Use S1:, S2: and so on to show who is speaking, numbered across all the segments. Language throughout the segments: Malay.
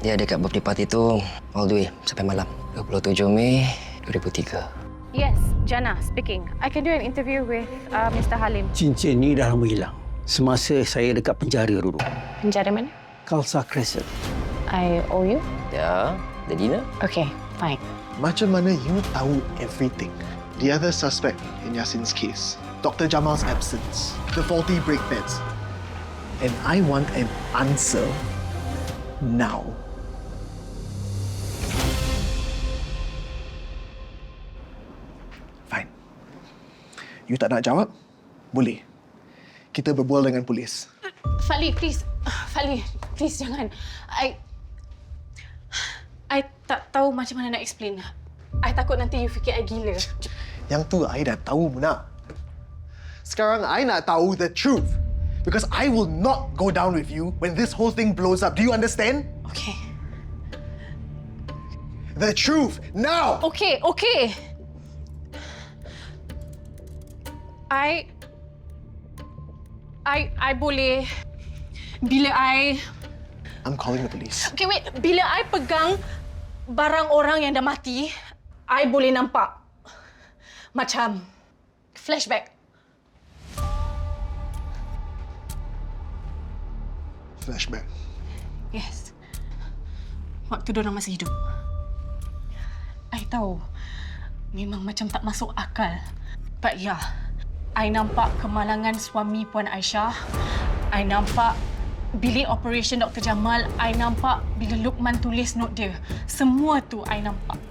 S1: Dia ada kat birthday party tu all the way sampai malam. 27 Mei 2003.
S2: Yes, Jana speaking. I can do an interview with Mr. Halim.
S3: Cincin ni dah lama hilang. Semasa saya dekat penjara dulu.
S2: Penjara mana?
S3: Khalsa Crescent.
S2: I owe you?
S1: Ya, the dinner.
S2: Okay, fine.
S4: Macam mana you tahu everything? The other suspect in Yasin's case, Dr. Jamal's absence, the faulty brake pads. And I want an answer now. Fine. You tak nak jawab? Boleh. Kita berbual dengan polis.
S2: Fadli, please. Fadli, please jangan. I tak tahu macam mana nak explain. I takut nanti you fikir I gila.
S4: Yang tu I dah tahu, Muna. Sekarang I nak tahu the truth. Because I will not go down with you when this whole thing blows up. Do you understand?
S2: Okay.
S4: The truth, now!
S2: Okay. I boleh... Bila
S4: I'm calling the police.
S2: Okay, wait. Bila I pegang barang orang yang dah mati, I boleh nampak macam flashback.
S4: Flashback.
S2: Yes. Waktu diorang masih hidup. I tahu. Memang macam tak masuk akal. But yeah, I nampak kemalangan suami Puan Aisyah. I nampak bilik operation Dr. Jamal. I nampak bila Luqman tulis note dia. Semua tu I nampak.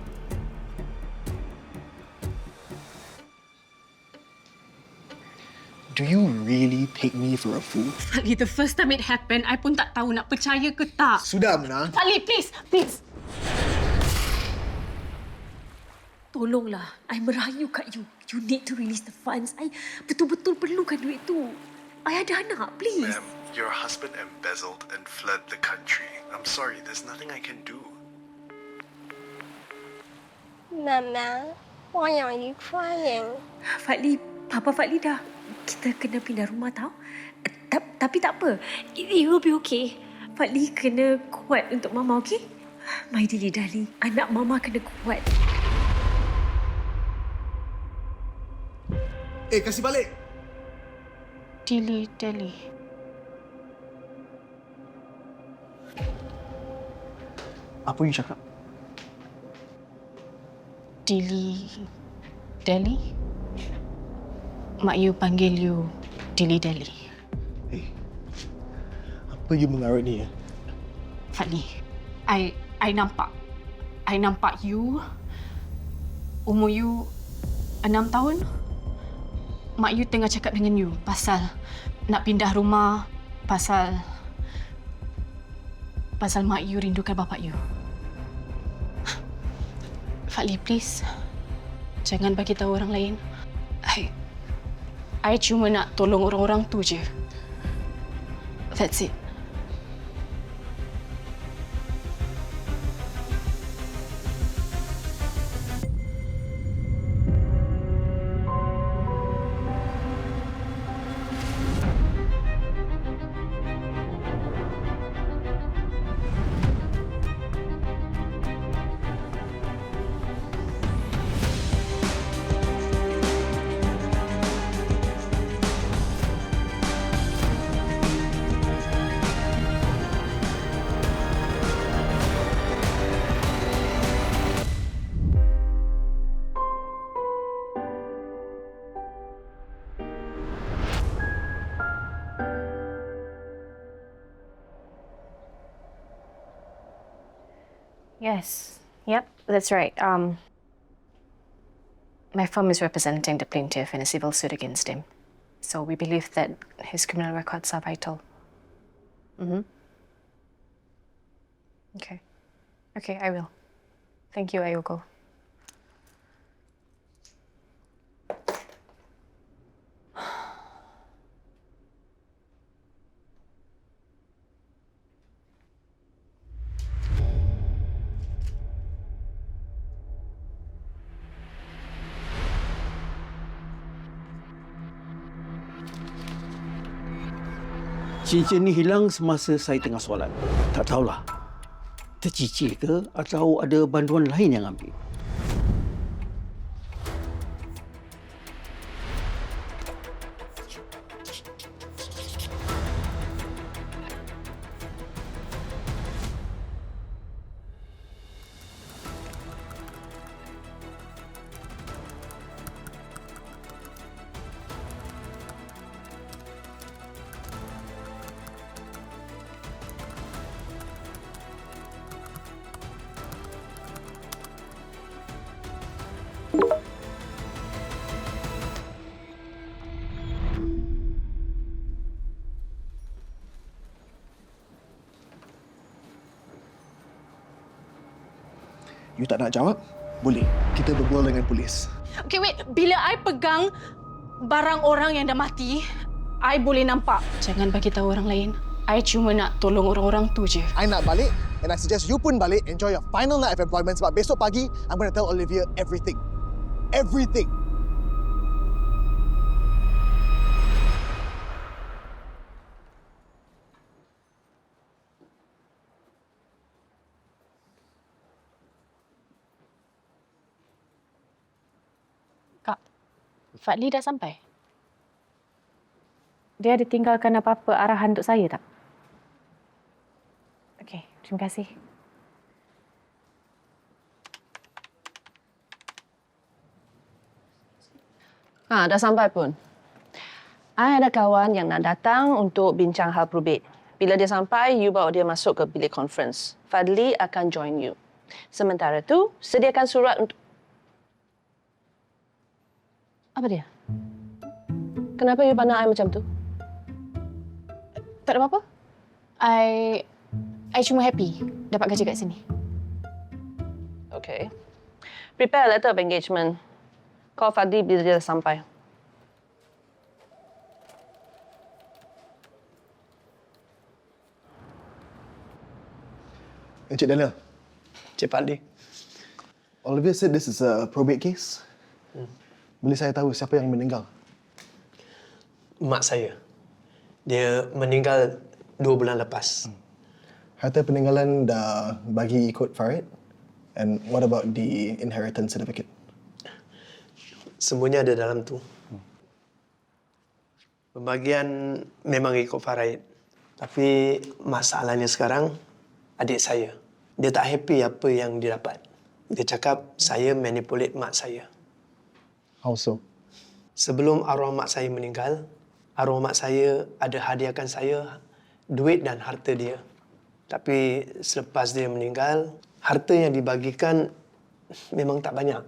S4: Do you really take me for a fool?
S2: Fadli, the first time it happened, I pun tak tahu nak percaya ke tak.
S4: Sudah, Muna.
S2: Fadli, please.
S5: Tolonglah. I merayu kat you. You need to release the funds. I betul-betul perlukan duit tu. I ada anak, please.
S6: Ma'am, your husband embezzled and fled the country. I'm sorry, there's nothing I can do.
S7: Mama, why are you crying?
S5: Fadli, Papa Fadli dah. Kita kena pindah rumah tau. Tapi tak apa. It will be okay. Fadli kena kuat untuk Mama, okay? My dilly-dally. Anak Mama kena kuat.
S4: Kasih balik.
S2: Dilly-dally.
S4: Apa you cakap?
S2: Dilly-dally? Mak you panggil you dilly-dally.
S4: Hey, apa you mengarut ni?
S2: Fadli, I nampak. I nampak you. Umur you 6 tahun. Mak you tengah cakap dengan you pasal nak pindah rumah, pasal mak you rindukan bapak you. Fadli, please. Jangan bagi tahu orang lain. I cuma nak tolong orang-orang tu je. That's it. Yes. Yep, that's right. My firm is representing the plaintiff in a civil suit against him. So we believe that his criminal records are vital. Okay. Okay, I will. Thank you, Ayoko.
S3: Cincin ni hilang semasa saya tengah solat. Tak tahulah. tercicir ke atau ada banduan lain yang ambil?
S4: You tak nak jawab? Boleh. Kita berbual dengan polis.
S2: Okay, wait. Bila I pegang barang orang yang dah mati, I boleh nampak. Jangan bagi tahu orang lain. I cuma nak tolong orang-orang tu je.
S4: I nak balik and I suggest you pun balik, enjoy your final night of employment sebab besok pagi I'm going to tell Olivia everything. Everything.
S2: Kak, Fadli dah sampai? Dia ada tinggalkan apa-apa arahan untuk saya tak? Okey, terima kasih.
S8: Dah sampai pun. I ada kawan yang nak datang untuk bincang hal probate. Bila dia sampai, you bawa dia masuk ke bilik conference. Fadli akan join you. Sementara tu, sediakan surat untuk... Apa dia? Kenapa you pandang I macam tu?
S2: Tak ada apa-apa. I cuma happy dapat kerja kat sini.
S8: Okay. Prepare a letter of engagement. Call Fadli bila dia sampai.
S4: Encik Daniel,
S9: Cik Fadli.
S4: Olivia said this is a probate case. Boleh saya tahu siapa yang meninggal?
S9: Mak saya. Dia meninggal 2 bulan lepas.
S4: Harta peninggalan dah bagi ikut Farid? And what about the inheritance certificate?
S9: Semuanya ada dalam tu. Pembagian memang ikut Farid. Tapi masalahnya sekarang, adik saya. Dia tak happy apa yang dia dapat. Dia cakap saya manipulate mak saya.
S4: How so?
S9: Sebelum arwah mak saya meninggal, arwah mak saya ada hadiahkan saya duit dan harta dia. Tapi selepas dia meninggal, harta yang dibagikan memang tak banyak.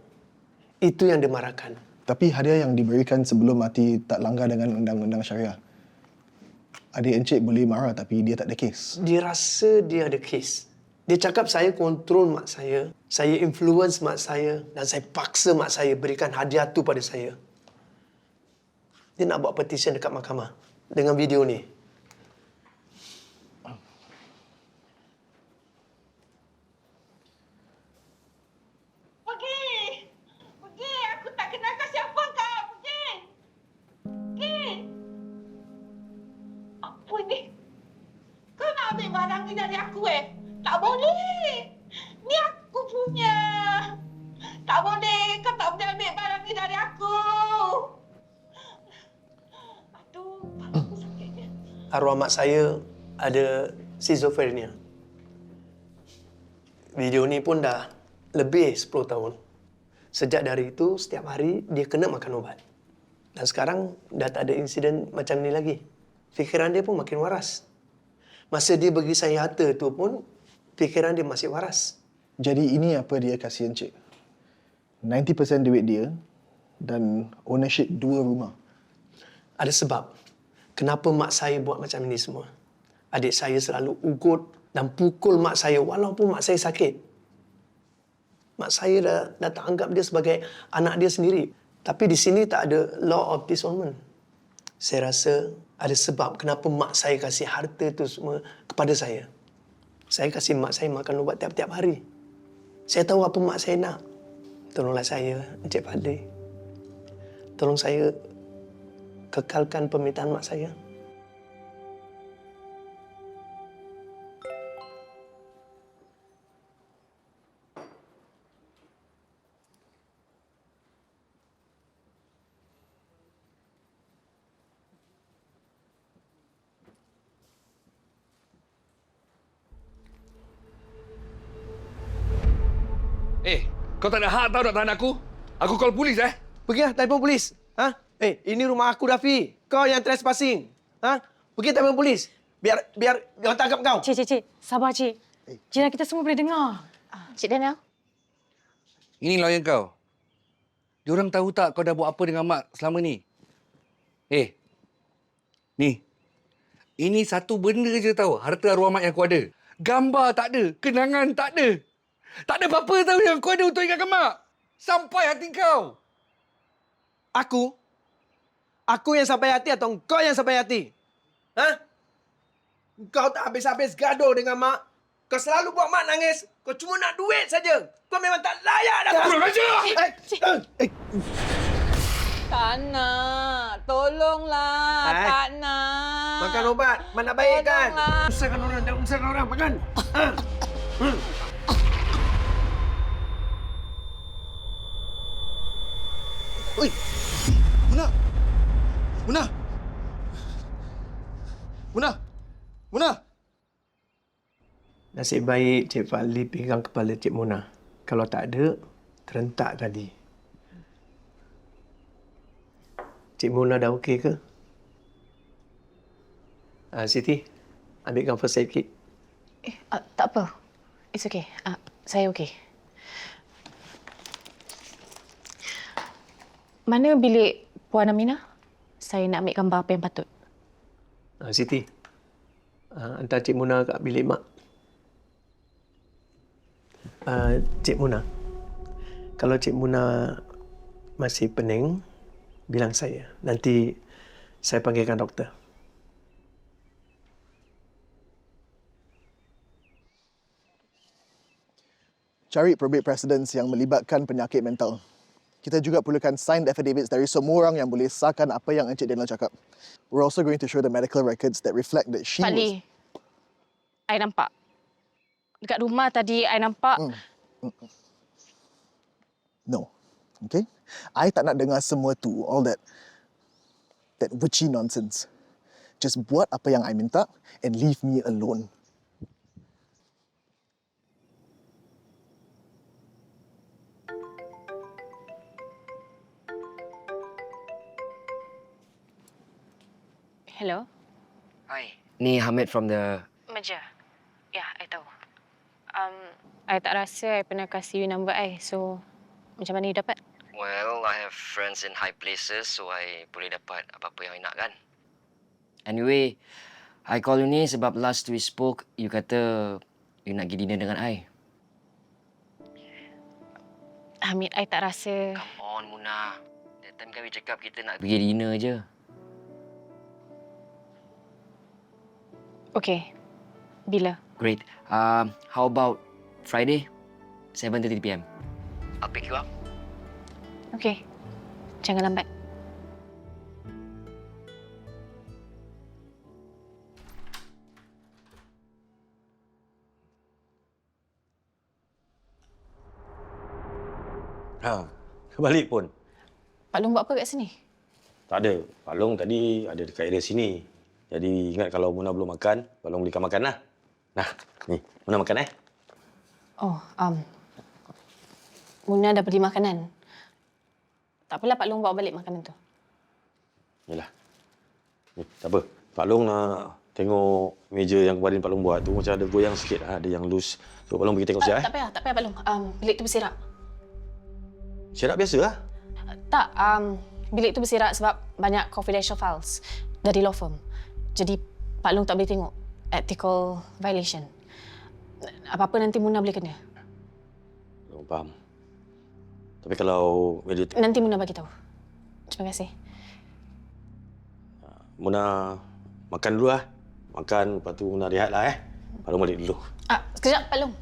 S9: Itu yang dimarahkan.
S4: Tapi hadiah yang diberikan sebelum mati tak langgar dengan undang-undang syariah. Adik encik boleh marah tapi dia tak ada kes.
S9: Dia rasa dia ada kes. Dia cakap saya kontrol mak saya influence mak saya dan saya paksa mak saya berikan hadiah tu pada saya. Dia nak buat petition dekat mahkamah dengan video ni.
S10: Pergi, aku tak kenalkan siapa kau. Pergi. Apa ni? Kau nak ambil barang ni dari aku Tak boleh. Ni aku punya. Tak boleh. Kau tak boleh ambil barang ni dari aku. Aduh, aku sakitnya.
S9: Arwah mak saya ada schizophrenia. Video ni pun dah lebih 10 tahun. Sejak dari itu, setiap hari dia kena makan ubat. Dan sekarang dah tak ada insiden macam ni lagi. Fikiran dia pun makin waras. Masa dia bagi saya harta tu pun, fikiran dia masih waras.
S4: Jadi ini apa dia kasih encik? 90% duit dia dan ownership 2 rumah.
S9: Ada sebab kenapa mak saya buat macam ini semua. Adik saya selalu ugut dan pukul mak saya walaupun mak saya sakit. Mak saya dah tak anggap dia sebagai anak dia sendiri. Tapi di sini tak ada law of disownment. Saya rasa ada sebab kenapa mak saya kasih harta tu semua kepada saya. Saya kasih mak saya makan ubat tiap-tiap hari. Saya tahu apa mak saya nak. Tolonglah saya, Encik Fadli. Tolong saya kekalkan permintaan mak saya.
S11: Kau tak ada hak tahu nak tahan aku? Aku call polis
S9: Pergilah telefon polis. Ha? Ini rumah aku, Dafi. Kau yang trespassing. Ha? Pergi telefon polis. Biar orang tangkap kau.
S5: Cik. Sabar, Cik. Jiran kita semua boleh dengar.
S8: Cik Daniel?
S11: Ini lawyer kau. Diorang tahu tak kau dah buat apa dengan Mak selama ni? Ni. Ini satu benda je tahu. Harta arwah Mak yang aku ada. Gambar tak ada. Kenangan tak ada. Tak ada apa-apa tahu yang kau ada untuk ingatkan Mak. Sampai hati kau.
S9: Aku yang sampai hati atau kau yang sampai hati? Ha? Kau tak habis-habis gaduh dengan Mak. Kau selalu buat Mak nangis. Kau cuma nak duit saja. Kau memang tak layak dah.
S11: Kurang ajar!
S10: Tak nak. Tolonglah. Tak nak.
S9: Makan ubat. Mana baik kan?
S10: Tolonglah.
S9: Usahkan orang. Jangan usahkan orang. Makan.
S11: Oi! Muna!
S9: Nasib baik Cik Fadli pegang kepala Cik Mona. Kalau tak ada, terentak tadi. Cik Mona dah okey ke? Siti, ambilkan first aid kit.
S8: Tak apa. It's okay. Saya okay. Mana bilik Puan Aminah? Saya nak ambil gambar apa yang patut.
S9: Siti, hantar Cik Mona kat bilik Mak. Cik Mona, kalau Cik Mona masih pening, bilang saya. Nanti saya panggilkan doktor.
S4: Cari probate precedents yang melibatkan penyakit mental. Kita juga perlukan signed affidavits dari semua orang yang boleh sahkan apa yang Encik Daniel cakap. We're also going to show the medical records that reflect that she
S2: Fadli, I nampak. Dekat rumah tadi, I nampak...
S4: No. Okay? I tak nak dengar semua tu, all that witchy nonsense. Just buat apa yang I minta and leave me alone.
S2: Hello?
S1: Hi. Ni Hamid from the...
S2: Meja. Ya, I tahu. I tak rasa I pernah kasih you number I. So, macam mana you dapat?
S1: Well, I have friends in high places, so I boleh dapat apa-apa yang I nak kan. Anyway, I call you ni sebab last we spoke, you kata you nak pergi dinner dengan I.
S2: Hamid, I tak rasa...
S1: Come on, Muna. That time kan we cakap kita nak pergi dinner je.
S2: Okay. Bila?
S1: Great. How about Friday, 7:30 PM? I'll pick you up.
S2: Okay. Jangan lambat.
S12: Balik pun.
S2: Pak Long buat apa kat sini?
S12: Tak ada. Pak Long tadi ada dekat area sini. Jadi ingat kalau Muna belum makan, Pak Long belikan makan lah. Nah, ni. Muna makan
S2: Oh, Muna dah beli makanan. Tak apalah Pak Long bawa balik makanan tu.
S12: Yalah. Ni, tak apa. Pak Long nak tengok meja yang kemarin Pak Long buat tu macam ada goyang sikit. Ada yang loose. So, Pak Long pergi tengok siap.
S2: Tak payah Pak Long. Bilik tu berserak.
S12: Serak biasa lah.
S2: Tak, bilik tu berserak sebab banyak confidential files dari law firm. Jadi, Pak Long tak boleh tengok. Ethical violation. Apa-apa nanti Muna boleh kena.
S12: Oh, faham. Tapi kalau media tu...
S2: Nanti Muna bagi tahu. Terima kasih.
S12: Muna makan dulu lah. Makan, lepas tu Muna rehat lah Pak Long balik dulu.
S2: Sekejap, Pak Long.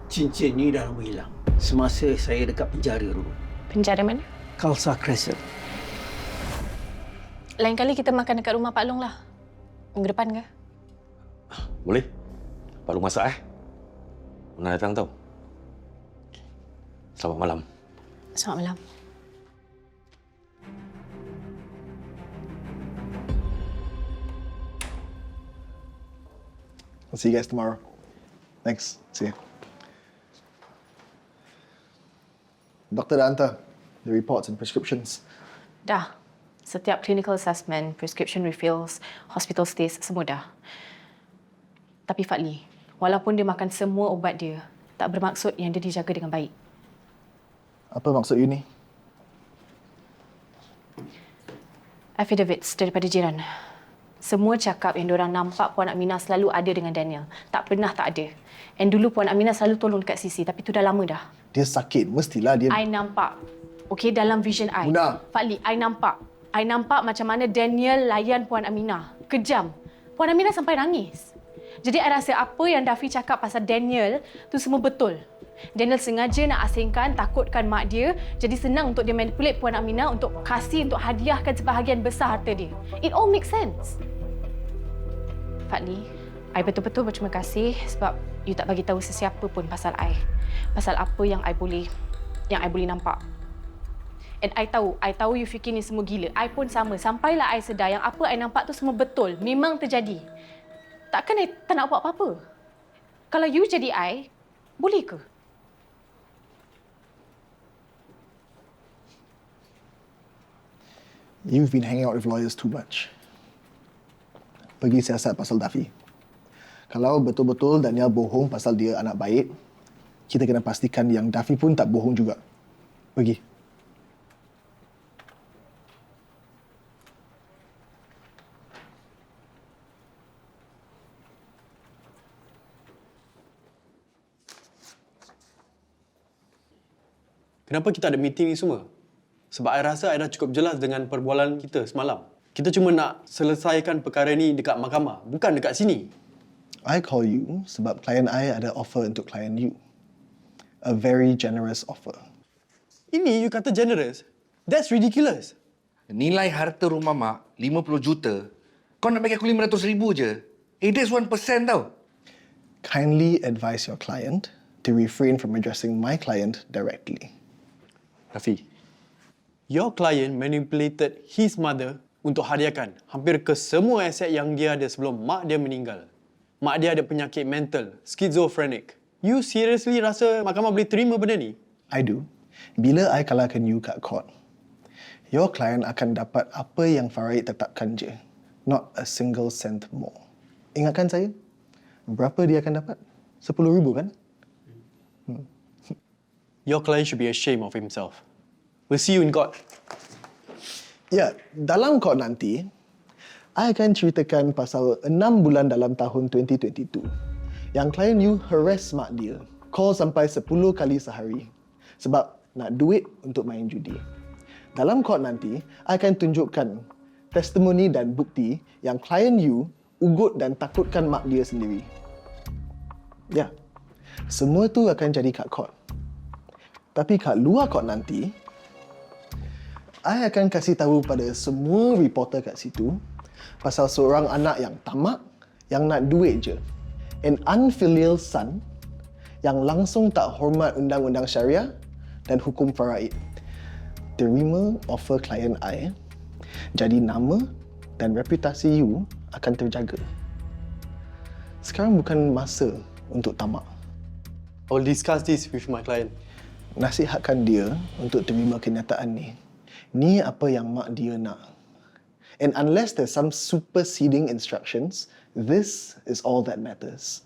S3: Cincin ni dah lama hilang. Semasa saya dekat penjara dulu.
S2: Penjara mana?
S3: Khalsa Crescent.
S2: Lain kali kita makan dekat rumah Pak Long lah. Minggu depan ke?
S12: Boleh. Pak Long masak Muna datang tau. Selamat malam.
S2: Selamat malam.
S4: I'll see you guys tomorrow. Thanks. See you. Doktor dah hantar the reports and prescriptions.
S2: Dah. Setiap clinical assessment, prescription refills, hospital stays, semua dah. Tapi Fadli, walaupun dia makan semua ubat dia, tak bermaksud yang dia dijaga dengan baik.
S4: Apa maksud you ni?
S2: Affidavits daripada jiran. Semua cakap yang diorang nampak Puan Aminah selalu ada dengan Daniel. Tak pernah tak ada. And dulu Puan Aminah selalu tolong dekat Sisi, tapi tu dah lama dah.
S4: Dia sakit, mestilah dia...
S2: I nampak. Okey, dalam vision I.
S4: Munah.
S2: Fadli, I nampak. I nampak macam mana Daniel layan Puan Aminah. Kejam. Puan Aminah sampai nangis. Jadi, I rasa apa yang Dafi cakap pasal Daniel tu semua betul. Daniel sengaja nak asingkan, takutkan mak dia. Jadi, senang untuk dia manipulate Puan Aminah untuk kasih, untuk hadiahkan sebahagian besar harta dia. It all makes sense. Fadli, I betul-betul berterima kasih sebab you tak bagi tahu sesiapa pun pasal I. Pasal apa yang I boleh nampak. And I tahu you fikir ni semua gila. I pun sama. Sampailah I sedar yang apa I nampak tu semua betul. Memang terjadi. Takkan I tak nak buat apa-apa? Kalau you jadi I, boleh ke?
S4: You've been hanging out with lawyers too much. Pergi siasat pasal Dafi. Kalau betul-betul Daniel bohong pasal dia anak baik, kita kena pastikan yang Dafi pun tak bohong juga. Pergi.
S13: Kenapa kita ada meeting ni semua? Sebab I rasa I dah cukup jelas dengan perbualan kita semalam. Kita cuma nak selesaikan perkara ni dekat mahkamah, bukan dekat sini.
S4: I call you sebab klien I ada offer untuk klien you. A very generous offer.
S13: Ini you kata generous? That's ridiculous.
S11: Nilai harta rumah mak 50 juta. Kau nak bagi aku 500,000 je. That's 1% tau.
S4: Kindly advise your client to refrain from addressing my client directly.
S13: Rafi, your client manipulated his mother untuk hadiahkan hampir ke semua aset yang dia ada sebelum mak dia meninggal. Mak dia ada penyakit mental, schizophrenic. You seriously rasa mahkamah boleh terima benda ni?
S4: I do. Bila I kalahkan you kat court, your client akan dapat apa yang Faraid tetapkan je. Not a single cent more. Ingatkan saya? Berapa dia akan dapat? 10,000 kan?
S13: Your client should be ashamed of himself. We'll see you in court.
S4: Ya, dalam court nanti, I akan ceritakan pasal 6 bulan dalam tahun 2022 yang klien you harass mak dia, call sampai 10 kali sehari sebab nak duit untuk main judi. Dalam court nanti, I akan tunjukkan testimoni dan bukti yang klien you ugut dan takutkan mak dia sendiri. Ya, semua tu akan jadi kat court. Tapi kat luar court nanti, I akan kasih tahu pada semua reporter kat situ pasal seorang anak yang tamak, yang nak duit je. An unfilial son yang langsung tak hormat undang-undang syariah dan hukum faraid. Terima offer klien I, jadi nama dan reputasi you akan terjaga. Sekarang bukan masa untuk tamak.
S13: I'll discuss this with my client.
S4: Nasihatkan dia untuk terima kenyataan ni. Ni apa yang mak dia nak. And unless there's some superseding instructions, this is all that matters.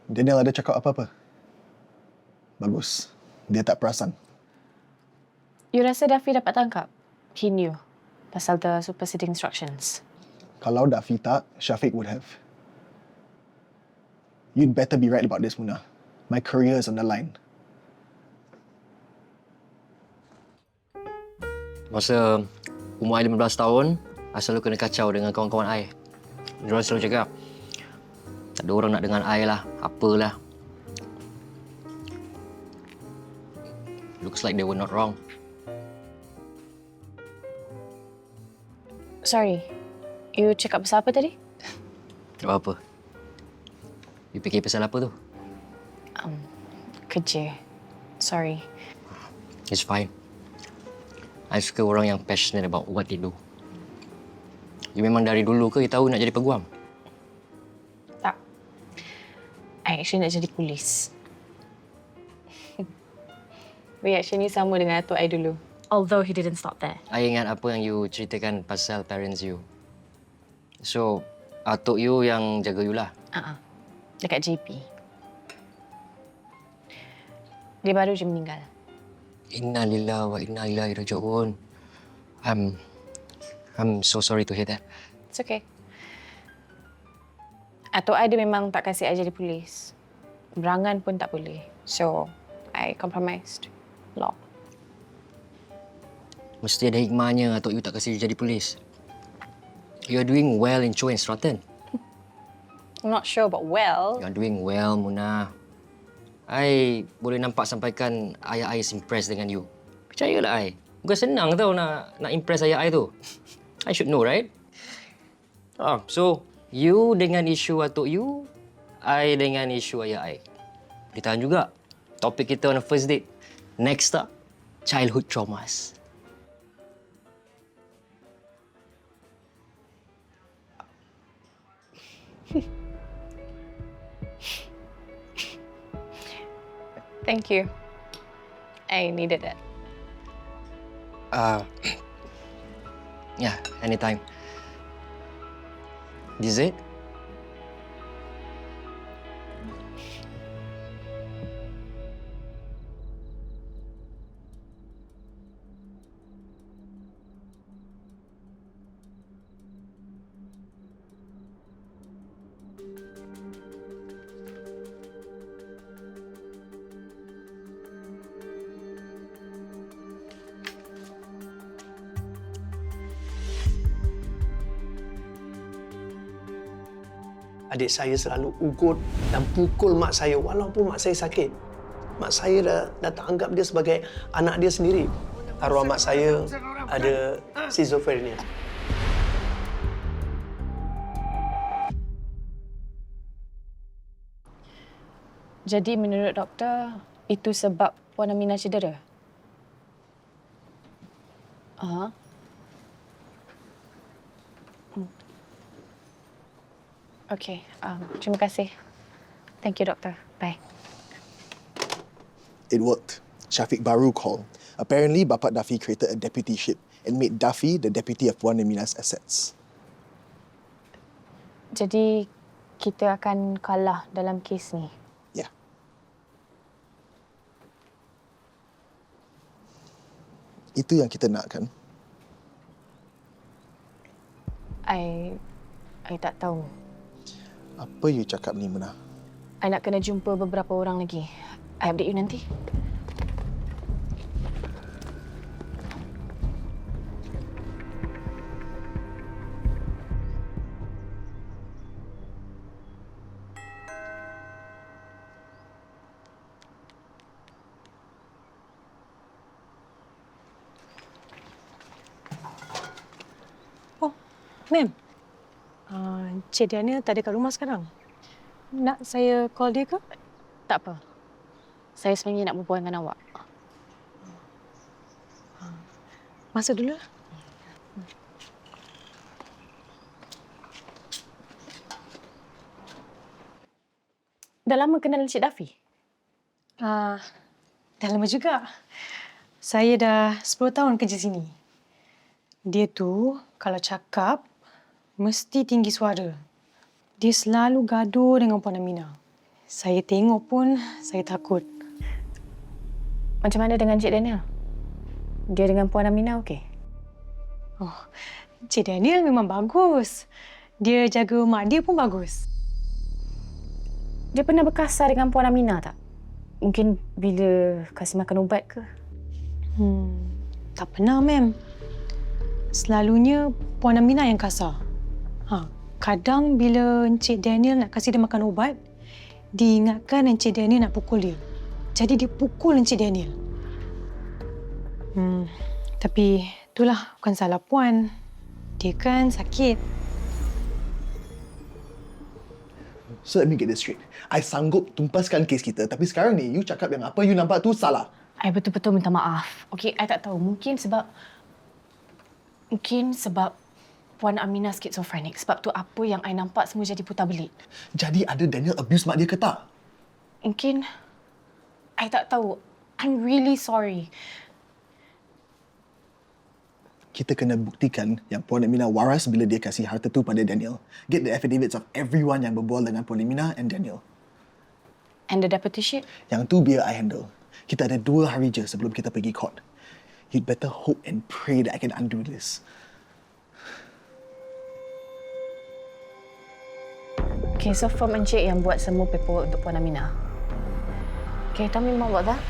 S4: Daniel ada cakap apa-apa? Bagus. Dia tak perasan.
S2: You rasa Dafi dapat tangkap? He knew pasal the superseding instructions.
S4: Kalau Dafi tak, Syafiq would have. You'd better be right about this, Munah. My career is on the line.
S1: Masa umur I 15 tahun, I selalu kena kacau dengan kawan-kawan I. Diorang selalu cakap, tak ada orang nak dengan I lah, apalah. Looks like they were not wrong.
S2: Sorry, you cakap pasal apa tadi?
S1: Tak apa-apa. You fikir pasal apa tu?
S2: Kerja. Sorry.
S1: It's fine. I suka orang yang passionate about what they do. You memang dari dulu ke you tahu nak jadi peguam?
S2: Tak. I actually nak jadi polis. Reaction ni sama dengan atuk I dulu. Although he didn't stop there.
S1: I ingat apa yang you ceritakan pasal parents you. So, atuk you yang jaga you lah.
S2: Dekat JP. Dia baru je meninggal.
S1: Innalillahi wa inna ilaihi raji'un. I'm so sorry to hear that.
S2: It's okay. Atuk I dia memang tak kasih I jadi polis. Berangan pun tak boleh. So, I compromised. Law.
S1: Mesti ada hikmahnya atuk you tak kasi you jadi polis. You're doing well in Cho and Stratton.
S2: I'm not sure about well.
S1: You're doing well, Munah. I boleh nampak sampaikan ayah I is impressed dengan you. Percayalah I. Bukan senang tau nak impress ayah I tu. I should know, right? So, you dengan isu atuk you, I dengan isu ayah I. Boleh tahan juga. Topik kita on a first date. Next up, childhood traumas.
S2: Thank you. I needed that.
S1: Yeah, anytime. Dessert?
S9: Adik saya selalu ugut dan pukul mak saya walaupun mak saya sakit. Mak saya dah tak anggap dia sebagai anak dia sendiri. Arwah mak saya ada schizophrenia.
S2: Jadi menurut doktor, itu sebab Puan Aminah cedera? Okay, terima kasih. Thank you, doktor. Bye.
S4: It worked. Syafiq baru called. Apparently, Bapak Daffy created a deputyship and made Daffy the deputy of Puan Amina's assets.
S2: Jadi, kita akan kalah dalam kes ni?
S4: Ya. Itu yang kita nak, kan?
S2: I tak tahu.
S4: Apa you cakap ni, Munah?
S2: I nak kena jumpa beberapa orang lagi. I update you nanti.
S5: Oh, ma'am. Cik Daniel tak ada kat rumah sekarang. Nak saya call dia ke?
S2: Tak apa. Saya sebenarnya nak berbual dengan awak.
S5: Masuk dulu.
S2: Dah lama kenal Encik Daffy?
S5: Dah lama juga. Saya dah 10 tahun kerja sini. Dia tu kalau cakap mesti tinggi suara. Dia selalu gaduh dengan Puan Aminah. Saya tengok pun saya takut.
S2: Macam mana dengan Encik Daniel? Dia dengan Puan Aminah okey?
S5: Oh, Encik Daniel memang bagus. Dia jaga mak dia pun bagus.
S2: Dia pernah berkasar dengan Puan Aminah tak? Mungkin bila kasih makan ubat ke?
S5: Tak pernah, ma'am. Selalunya Puan Aminah yang kasar. Kadang bila Encik Daniel nak kasih dia makan ubat, diingatkan Encik Daniel nak pukul dia. Jadi dia pukul Encik Daniel. Tapi itulah bukan salah Puan. Dia kan sakit.
S4: So let me get this straight. I sanggup tumpaskan kes kita, tapi sekarang ni you cakap yang apa you nampak tu salah.
S2: I betul-betul minta maaf. Okey, I tak tahu. Mungkin sebab Puan Aminah skizofrenik. Sebab tu apa yang I nampak semua jadi putar belit.
S4: Jadi ada Daniel abuse mak dia ke tak?
S2: Mungkin I tak tahu. I'm really sorry.
S4: Kita kena buktikan yang Puan Aminah waras bila dia kasih harta tu pada Daniel. Get the affidavits of everyone yang berbual dengan Puan Aminah and Daniel.
S2: And the deputyship?
S4: Yang tu biar I handle. Kita ada 2 hari je sebelum kita pergi court. You'd better hope and pray that I can undo this.
S2: Okay, so firm Encik yang buat semua paperwork untuk Puan Aminah. Okay, tell me more about that.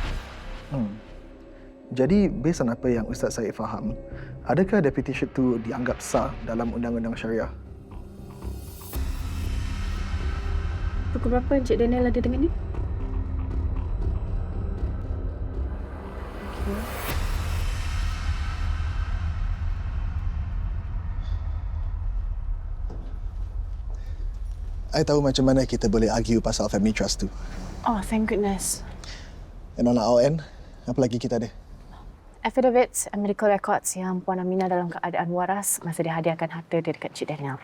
S4: Jadi, based on apa yang Ustaz Syed faham, adakah deputyship tu dianggap sah dalam undang-undang syariah?
S2: Pukul berapa Encik Daniel ada dengan ni?
S4: I tahu macam mana kita boleh argue pasal family trust tu.
S2: Oh, thank goodness.
S4: And on our end, apa lagi kita ada?
S2: Affidavits and medical records yang Puan Aminah dalam keadaan waras masa dia hadiahkan harta dia dekat Cik Daniel.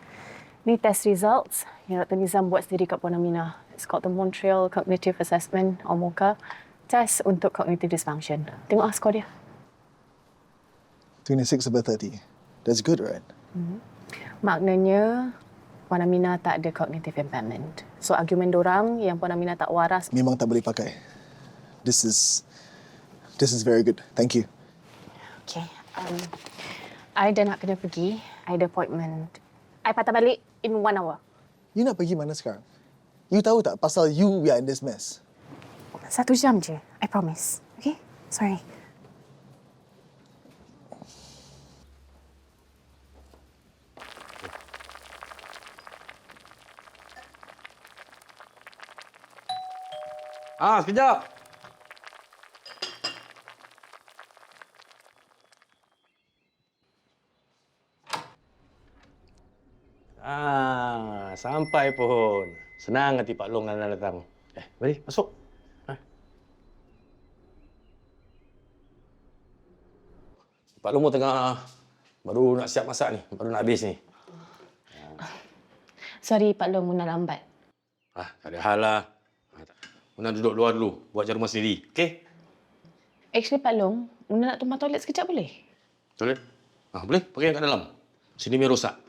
S2: Ni test results yang Dr. Nizam buat sendiri kat Puan Aminah. It's called the Montreal Cognitive Assessment or MOCA. Test untuk cognitive dysfunction. Tengok skor dia.
S4: 26/30. That's good, right?
S2: Maknanya Puan Aminah tak ada cognitive impairment. So argumen dorang yang Puan Aminah tak waras
S4: Memang tak boleh pakai. This is very good. Thank you.
S2: Okay. I dah nak kena pergi. I ada appointment. I patah balik in 1 hour.
S4: You nak pergi mana sekarang? You tahu tak pasal you we are in this mess?
S2: 1 jam je. I promise. Okay? Sorry.
S12: Sekejap. Sampai pun. Senang hati Pak Long nak datang. Mari, masuk. Pak Long tengah baru nak siap masak ni. Baru nak habis ni.
S2: Sorry, Pak Long, Muna lambat.
S12: Tak ada hal lah. Muna duduk luar dulu. Buat jarum sendiri. Okey?
S2: Actually, Pak Long, Muna nak tumpah toilet sekejap boleh?
S12: Boleh? Boleh. Pakai yang kat dalam. Sini biar rosak.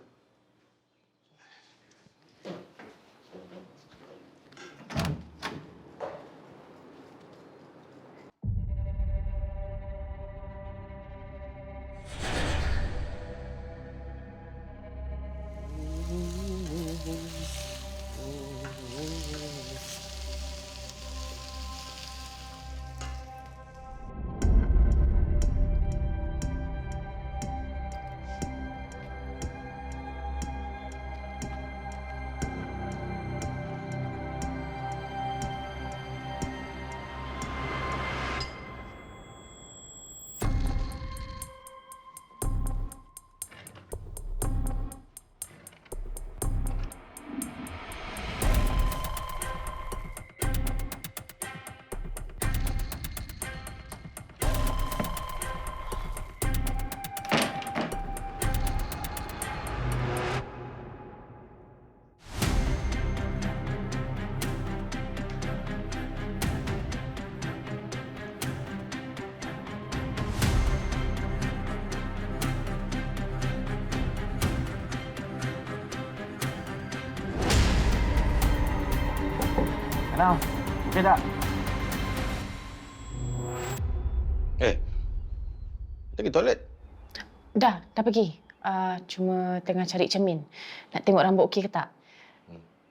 S1: Kenal? Okey tak?
S12: Pergi toilet.
S2: Dah pergi. Cuma tengah cari cermin. Nak tengok rambut okey ke tak.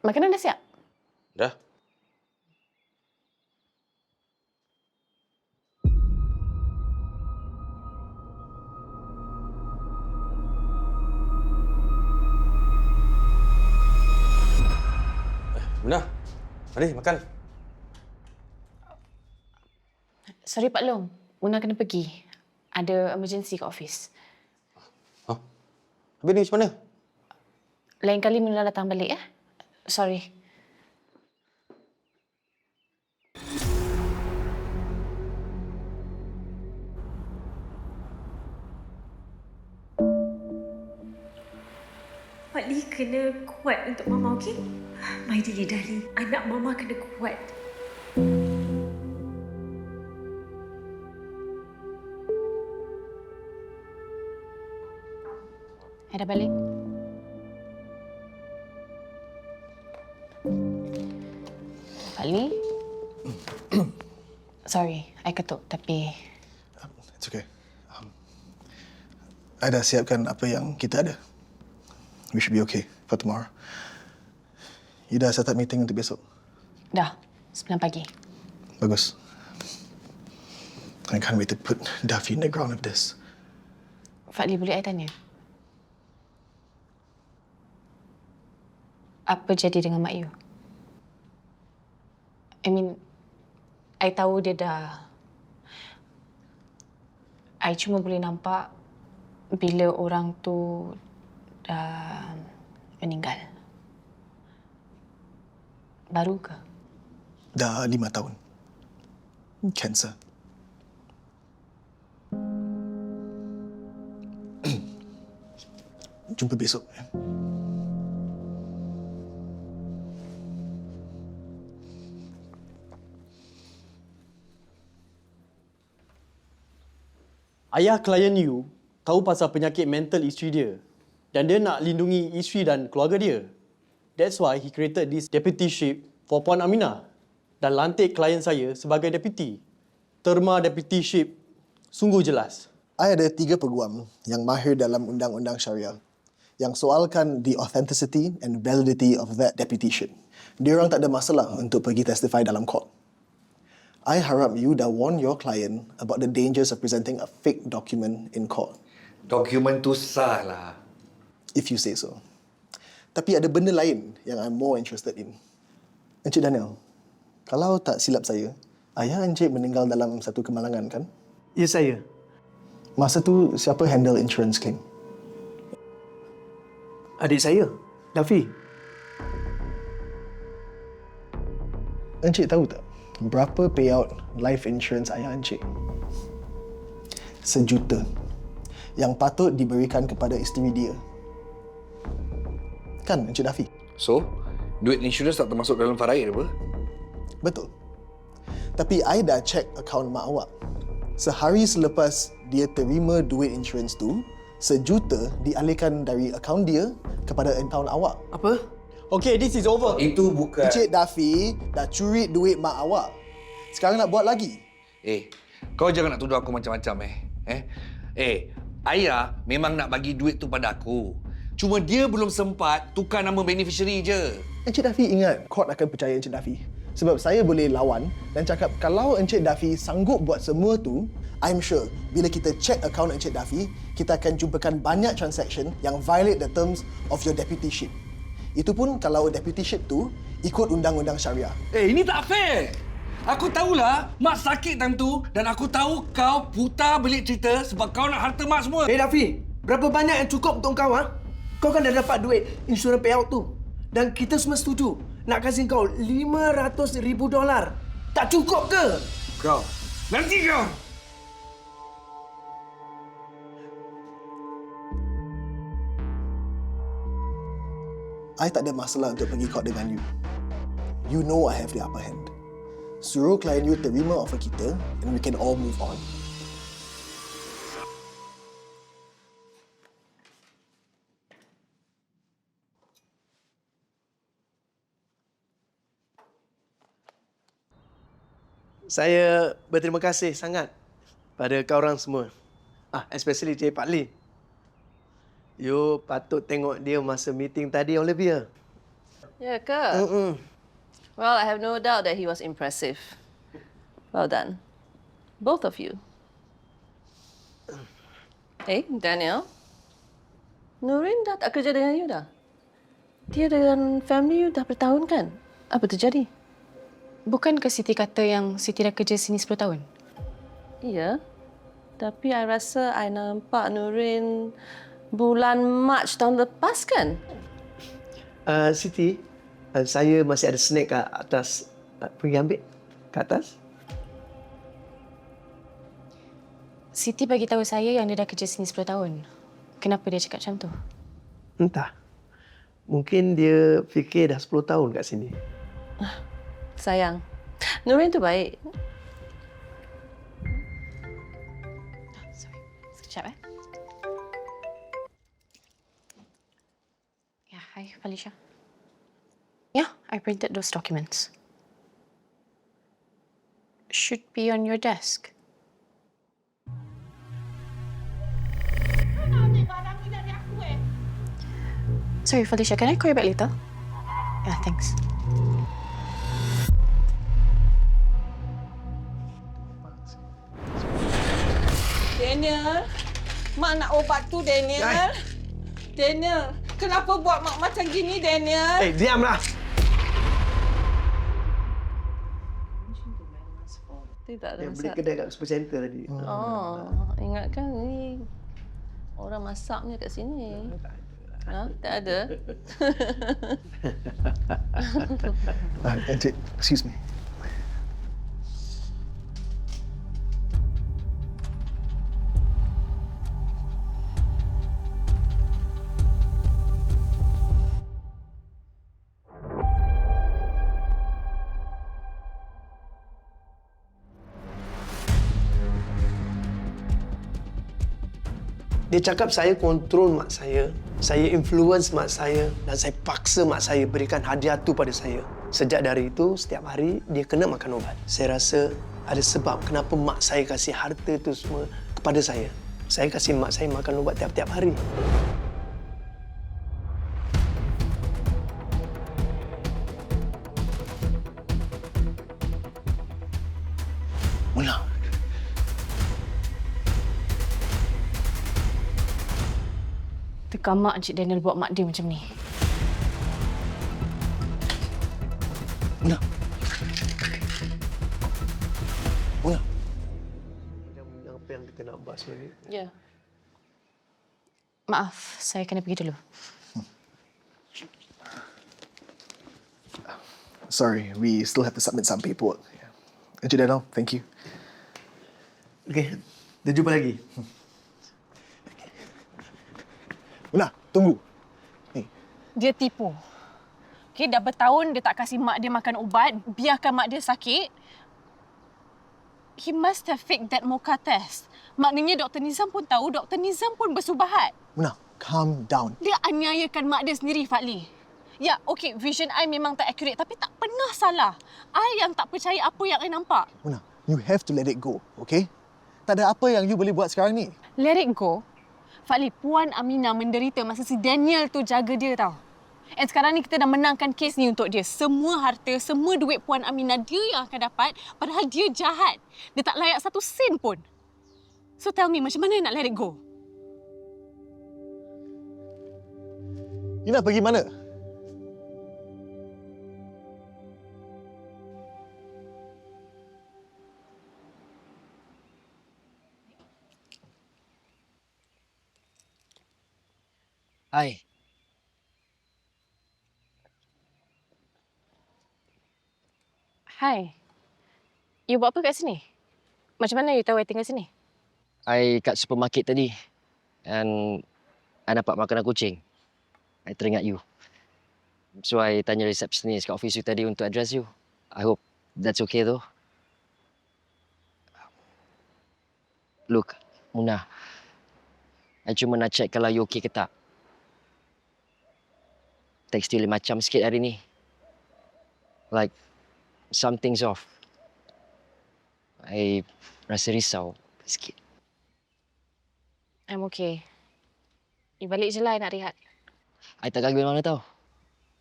S2: Makanan dah siap?
S12: Dah. Muna, mari makan.
S2: Sorry Pak Long, Muna kena pergi. Ada emergency kat office.
S12: Habis ni macam mana?
S2: Lain kali Muna datang balik ya. Sorry.
S5: Fadli kena kuat untuk Mama, okey? My dear darling, anak Mama kena kuat.
S2: I dah balik. Fadli? Sorry, I ketuk tapi...
S4: It's okay. I dah siapkan apa yang kita ada. We should be okay for tomorrow. You dah set up meeting untuk besok?
S2: Dah, 9 pagi.
S4: Bagus. I can't wait to put Duffy in the ground of this.
S2: Fadli, boleh I tanya? Apa jadi dengan mak you? I mean, I tahu dia dah... I cuma boleh nampak bila orang tu dah meninggal. Baru ke?
S4: Dah 5 tahun. Cancer. Jumpa besok.
S13: Ayah klien you tahu pasal penyakit mental isteri dia dan dia nak lindungi isteri dan keluarga dia. That's why he created this deputyship for Puan Aminah dan lantik klien saya sebagai deputy. Terma deputyship sungguh jelas.
S4: I ada 3 peguam yang mahir dalam undang-undang syariah yang soalkan the authenticity and validity of that deputyship. Diorang tak ada masalah untuk pergi testify dalam court. I harap you dah warn your client about the dangers of presenting a fake document in court.
S11: Dokumen tu sah lah.
S4: If you say so. Tapi ada benda lain yang I'm more interested in. Encik Daniel, kalau tak silap saya, ayah Encik meninggal dalam satu kemalangan, kan?
S9: Ya, saya.
S4: Masa tu, siapa handle insurance claim?
S9: Adik saya, Dafi.
S4: Encik tahu tak berapa payout life insurance ayah Encik? 1 juta yang patut diberikan kepada isteri dia. Kan, Encik Dafi?
S11: So, duit insurans tak termasuk dalam faraid apa?
S4: Betul. Tapi I dah check akaun mak awak. Sehari selepas dia terima duit insurans tu, 1 juta dialihkan dari akaun dia kepada akaun awak.
S9: Apa?
S13: Okay, this is over.
S11: Itu bukan...
S4: Encik Dafi dah curi duit mak awak. Sekarang nak buat lagi?
S11: Kau jangan nak tuduh aku macam-macam ayah memang nak bagi duit tu pada aku. Cuma dia belum sempat tukar nama beneficiary je.
S4: Encik Dafi ingat court akan percaya Encik Dafi. Sebab saya boleh lawan dan cakap kalau Encik Dafi sanggup buat semua tu, I'm sure bila kita check akaun Encik Dafi, kita akan jumpakan banyak transaction yang violate the terms of your deputyship. Itu pun kalau deputyship tu ikut undang-undang syariah.
S11: Ini tak fair. Aku tahulah mak sakit time tu dan aku tahu kau putar belik cerita sebab kau nak harta mak semua.
S9: Dafi, berapa banyak yang cukup untuk kau, ha? Kau kan dah dapat duit insurans payout tu. Dan kita semua setuju nak kasih kau $500,000. Tak cukup ke?
S11: Kau, nanti kau.
S4: I tak ada masalah untuk pergi court dengan you. You know I have the upper hand. Suruh klien you terima offer kita and we can all move on.
S9: Saya berterima kasih sangat pada kau orang semua. Especially Cik Pak Lee. You patut tengok dia masa meeting tadi, Olivia.
S8: Ya ke? Well, I have no doubt that he was impressive. Well done. Both of you. Hey, Daniel. Nurin dah tak kerja dengan you dah? Dia dengan family you dah bertahun kan? Apa terjadi?
S2: Bukankah Siti kata yang Siti dah kerja sini 10 tahun?
S8: Iya. Tapi I rasa I nampak Nurin bulan Mac tahun lepas kan?
S9: Siti, saya masih ada snack kat atas. Pergi ambil kat atas.
S2: Siti bagi tahu saya yang dia dah kerja sini 10 tahun. Kenapa dia cakap macam tu?
S9: Entah. Mungkin dia fikir dah 10 tahun kat sini.
S8: Sayang, Nurin tu baik.
S2: Sorry. Sekejap Yeah, hi Felicia. Yeah, I printed those documents. Should be on your desk. Sorry, Felicia, can I call you back later? Yeah, thanks.
S10: Daniel, Mak nak obat tu, Daniel. Daniel, kenapa buat Mak macam gini, Daniel?
S9: Diamlah!
S8: Tidak ada
S9: Yang beli
S8: masalah.
S9: kedai kat Supercenter tadi.
S8: Oh, ingatkan ni orang masaknya kat sini. Tak ada.
S4: Encik, excuse me.
S9: Dia cakap saya kontrol mak saya influence mak saya dan saya paksa mak saya berikan hadiah tu pada saya. Sejak dari itu, setiap hari dia kena makan ubat. Saya rasa ada sebab kenapa mak saya kasih harta tu semua kepada saya. Saya kasih mak saya makan ubat tiap-tiap hari.
S4: Mula.
S2: Tekan mak Encik Daniel buat mak dia macam ni.
S4: Mula. Mula.
S9: Yang apa yang kita nak bahas ni?
S8: Ya.
S2: Maaf, saya kena pergi dulu.
S4: Sorry, we still have to submit some paperwork. Encik Daniel, thank you.
S9: Okey, kita jumpa lagi.
S4: Mula, tunggu.
S2: Dia tipu. Okay, dah bertahun dia tak kasih mak dia makan ubat, biarkan mak dia sakit. He must have faked that Mocha test. Maknanya Dr. Nizam pun tahu, Dr. Nizam pun bersubahat.
S4: Muna, calm down.
S2: Dia aniayakan mak dia sendiri, Fadli. Ya, okey, vision I memang tak accurate tapi tak pernah salah. I yang tak percaya apa yang I nampak.
S4: Muna, you have to let it go, okay? Tak ada apa yang you boleh buat sekarang ni.
S2: Let it go? Fadli, Puan Aminah menderita masa si Daniel tu jaga dia tau. And sekarang ni kita dah menangkan kes ni untuk dia. Semua harta, semua duit Puan Aminah dia yang akan dapat padahal dia jahat. Dia tak layak satu sen pun. So tell me, macam mana nak let it go?
S4: You nak pergi mana?
S1: Hai.
S2: Hai. You buat apa kat sini? Macam mana you tahu I tinggal sini?
S1: I kat supermarket tadi. And I dapat makanan kucing. I teringat you. So I tanya receptionist kat office you tadi untuk address you. I hope that's okay though. Look, Muna. I cuma nak check kalau you okay ke tak. Tekstil macam sikit hari ni. Like, something's off. I rasa risau sikit.
S2: I'm okay. You balik je lah, I nak rehat.
S1: I tak ganggu mana tau.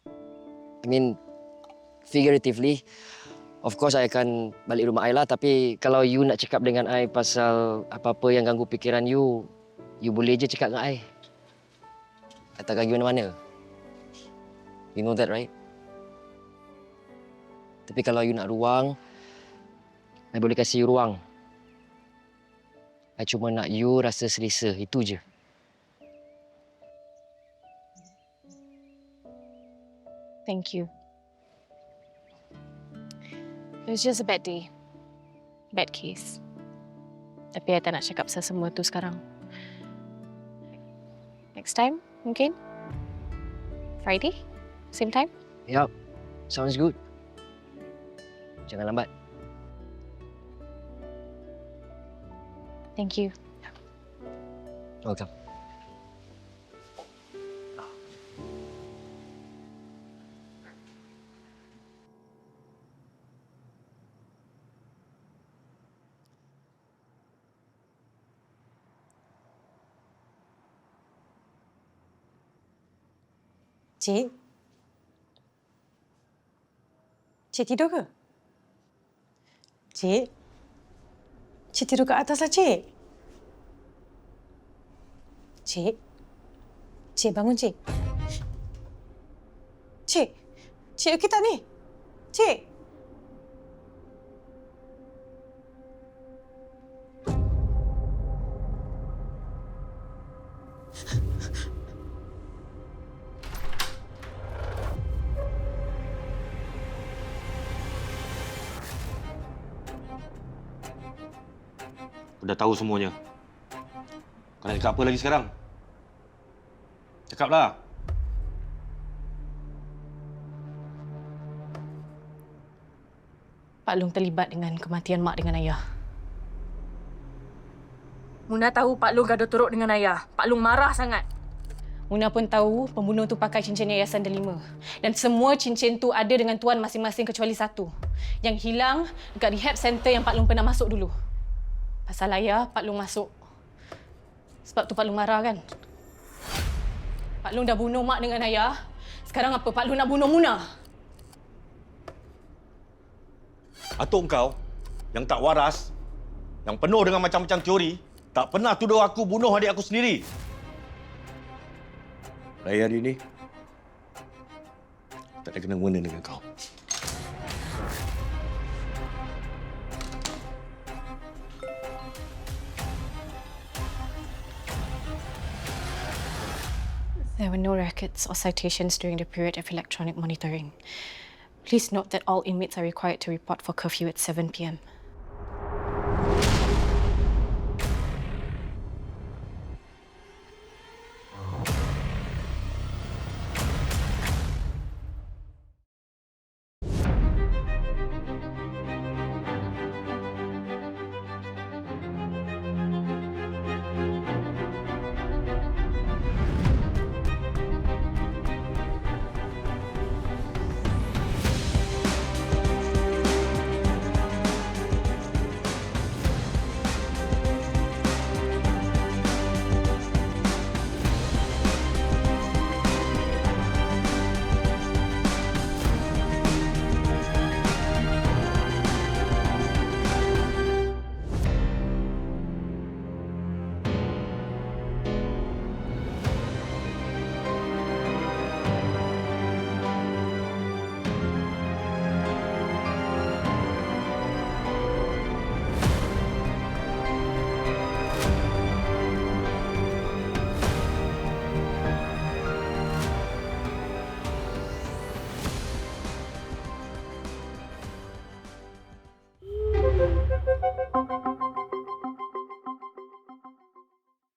S1: I mean, figuratively, of course I akan balik rumah I lah. Tapi kalau you nak cakap dengan I pasal apa-apa yang ganggu fikiran you boleh je cakap dengan I. I tak ganggu mana-mana. You know that, right? Tapi kalau you nak ruang, I boleh kasih you ruang. I cuma nak you rasa selesa, itu je.
S2: Thank you. It was just a bad day. Bad case. Tapi I tak nak cakap pasal semua tu sekarang. Next time, mungkin? Friday? Same time?
S1: Yup. Sounds good. Jangan lambat.
S2: Thank you.
S1: Welcome.
S5: Cik? Cik tidur ke? Cik? Cik tidur kat atas lah, Cik. Cik? Cik, bangun, Cik. Cik? Cik okey tak ni? Cik?
S12: Aku dah tahu semuanya. Kau nak cakap apa lagi sekarang? Cakaplah.
S2: Pak Long terlibat dengan kematian mak dengan ayah. Muna tahu Pak Long gaduh teruk dengan ayah. Pak Long marah sangat. Muna pun tahu pembunuh tu pakai cincin Yayasan Delima. Dan semua cincin tu ada dengan tuan masing-masing kecuali satu. Yang hilang dekat rehab center yang Pak Long pernah masuk dulu. Pasal ayah, Pak Long masuk. Sebab tu Pak Long marah kan? Pak Long dah bunuh mak dengan ayah. Sekarang apa Pak Long nak bunuh Muna?
S12: Atuk kau yang tak waras, yang penuh dengan macam-macam teori, tak pernah tuduh aku bunuh adik aku sendiri. Raya hari ini, tak ada kena-mengena dengan kau.
S2: There were no records or citations during the period of electronic monitoring. Please note that all inmates are required to report for curfew at 7 p.m.